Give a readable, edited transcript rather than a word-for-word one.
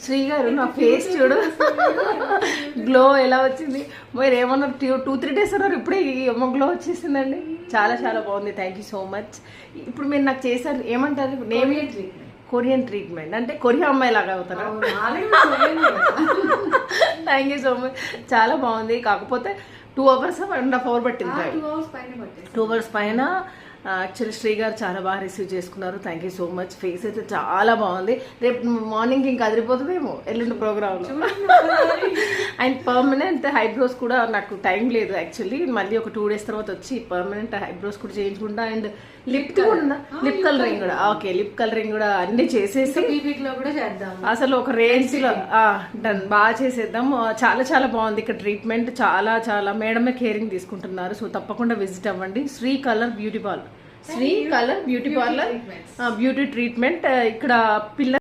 శ్రీ గారు నా ఫేస్ చూడు గ్లో ఎలా వచ్చింది. మీరు ఏమన్నారు 2-3 days అన్నారు, ఇప్పుడే గ్లో వచ్చేసిందండి. చాలా చాలా బాగుంది. Thank you so much. ఇప్పుడు మీరు నాకు చేశారు ఏమంటారు, నేమ్ కొరియన్ ట్రీట్మెంట్ అంటే కొరియా అమ్మాయి లాగా అవుతారా? Thank you so much. చాలా బాగుంది. కాకపోతే 2 hours 1.5 hours పట్టింది. 2 hours పైన. యాక్చువల్లీ శ్రీ గారు చాలా బాగా రిసీవ్ చేసుకున్నారు. Thank you so much. Face అయితే చాలా బాగుంది. రేపు మార్నింగ్ ఇంకా అదిరిపోతుందేమో ఎల్లుండి ప్రోగ్రాంలో. అండ్ పర్మనెంట్ హైబ్రోస్ కూడా నాకు టైం లేదు యాక్చువల్లీ. మళ్ళీ ఒక 2 days తర్వాత వచ్చి పర్మనెంట్ హైబ్రోస్ కూడా చేయించుకుంటా. అండ్ లిప్ కూడా లిప్ కలరింగ్ కూడా ఓకే, లిప్ కలరింగ్ కూడా అన్ని చేసేసి అసలు ఒక రేంజ్ లో డన్ బాగా చేసేద్దాం. చాలా చాలా బాగుంది ఇక్కడ ట్రీట్మెంట్. చాలా చాలా మేడమే కేరింగ్ తీసుకుంటున్నారు. సో తప్పకుండా విజిట్ అవ్వండి. Shri colour beauty parlour, Shri colour beauty parlour beauty treatment. ఇక్కడ పిల్ల